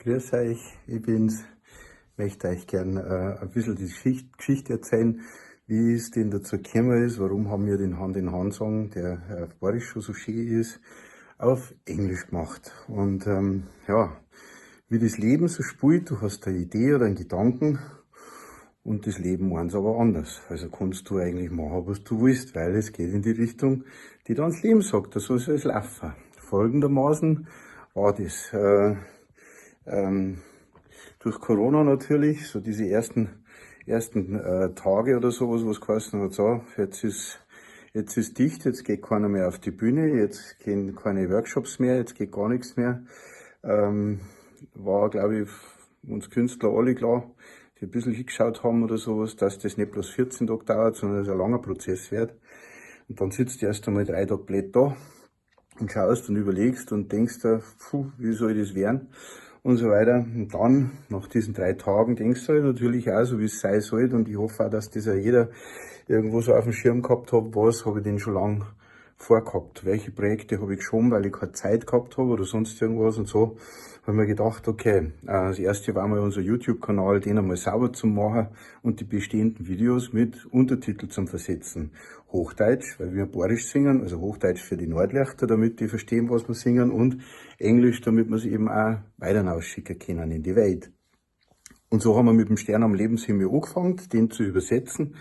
Grüß euch, ich bin's. Möchte euch gern ein bisschen die Geschichte erzählen, wie es denn dazu gekommen ist, warum haben wir den Hand-in-Hand-Song, der auf Bayerisch schon so schön ist, auf Englisch gemacht. Und ja, wie das Leben so spielt, du hast eine Idee oder einen Gedanken und das Leben meint's aber anders. Also kannst du eigentlich machen, was du willst, weil es geht in die Richtung, die dann das Leben sagt, so soll es laufen. Folgendermaßen war das. Ähm, Durch Corona natürlich, so diese ersten Tage oder sowas, was geheißen hat, so, jetzt ist dicht, jetzt geht keiner mehr auf die Bühne, jetzt gehen keine Workshops mehr, jetzt geht gar nichts mehr. War, glaube ich, uns Künstler alle klar, die ein bisschen hingeschaut haben oder sowas, dass das nicht bloß 14 Tage dauert, sondern dass es ein langer Prozess wird. Und dann sitzt du erst einmal 3 Tage blöd da und schaust und überlegst und denkst dir, puh, wie soll das werden? Und so weiter. Und dann, nach diesen 3 Tagen, denkst du halt natürlich auch, so wie es sein soll. Und ich hoffe auch, dass das ja jeder irgendwo so auf dem Schirm gehabt hat, was habe ich denn schon lange vorgehabt? Welche Projekte habe ich geschoben, weil ich keine Zeit gehabt habe oder sonst irgendwas und so. Habe mir gedacht, okay, das erste war mal unser YouTube-Kanal, den einmal sauber zu machen und die bestehenden Videos mit Untertitel zum Versetzen. Hochdeutsch, weil wir Bayerisch singen, also Hochdeutsch für die Nordlichter, damit die verstehen, was wir singen, und Englisch, damit wir sie eben auch weiter ausschicken können in die Welt. Und so haben wir mit dem Stern am Lebenshimmel angefangen, den zu übersetzen.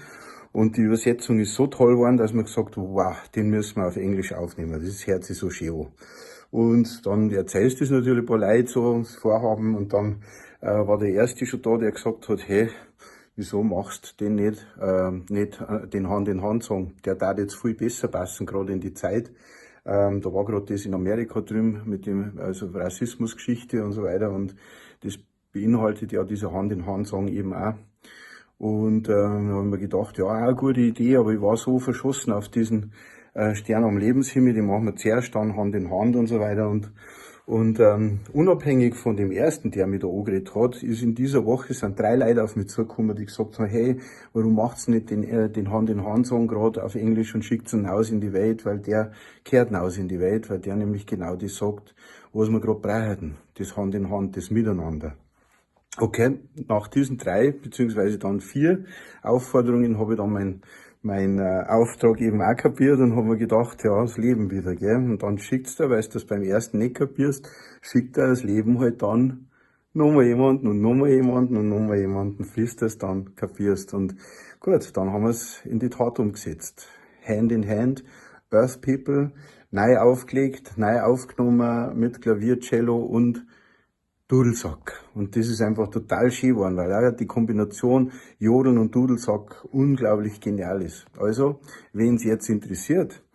Und die Übersetzung ist so toll geworden, dass wir gesagt haben, wow, den müssen wir auf Englisch aufnehmen. Das hört sich so schön an. Und dann erzählst du es natürlich ein paar Leute so, das Vorhaben. Und dann war der Erste schon da, der gesagt hat, hey, wieso machst du den nicht den Hand-in-Hand-Song? Der darf jetzt viel besser passen, gerade in die Zeit. Da war gerade das in Amerika drüben mit dem, also Rassismusgeschichte und so weiter. Und das beinhaltet ja dieser Hand-in-Hand-Song eben auch. Und da habe ich mir gedacht, ja, auch eine gute Idee, aber ich war so verschossen auf diesen Stern am Lebenshimmel, den machen wir zuerst dann Hand in Hand und so weiter. Und unabhängig von dem ersten, der mich da angeredet hat, ist in dieser Woche sind 3 Leute auf mich zugekommen, die gesagt haben, hey, warum macht's nicht den Hand-in-Hand-Song gerade auf Englisch und schickt's ihn aus in die Welt, weil der kehrt aus in die Welt, weil der nämlich genau das sagt, was wir gerade brauchen, das Hand in Hand, das Miteinander. Okay, nach diesen 3 beziehungsweise dann 4 Aufforderungen habe ich dann mein Auftrag eben auch kapiert und habe mir gedacht, ja, das Leben wieder, gell. Und dann schickt's dir, weil du das beim ersten nicht kapierst, schickt dir das Leben halt dann nochmal jemanden und nochmal jemanden und nochmal jemanden, bis du es dann kapierst. Und gut, dann haben wir es in die Tat umgesetzt. Hand in Hand, Earth People, neu aufgelegt, neu aufgenommen mit Klavier, Cello und Dudelsack. Und das ist einfach total schön geworden, weil auch die Kombination Jodeln und Dudelsack unglaublich genial ist. Also, wen es jetzt interessiert,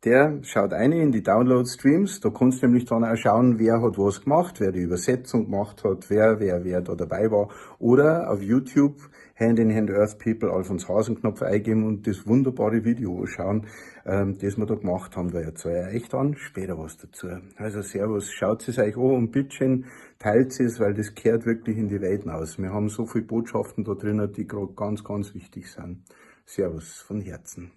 der schaut rein in die Download-Streams. Da kannst du nämlich dann auch schauen, wer hat was gemacht, wer die Übersetzung gemacht hat, wer da dabei war. Oder auf YouTube Hand in Hand Earth People Alfons Hasenknopf eingeben und das wunderbare Video anschauen, das wir da gemacht haben. Da erzähle ich euch dann später was dazu. Also Servus, schaut es euch an und bitteschön teilt es, weil das kehrt wirklich in die Welt hinaus. Wir haben so viele Botschaften da drin, die gerade ganz, ganz wichtig sind. Servus von Herzen.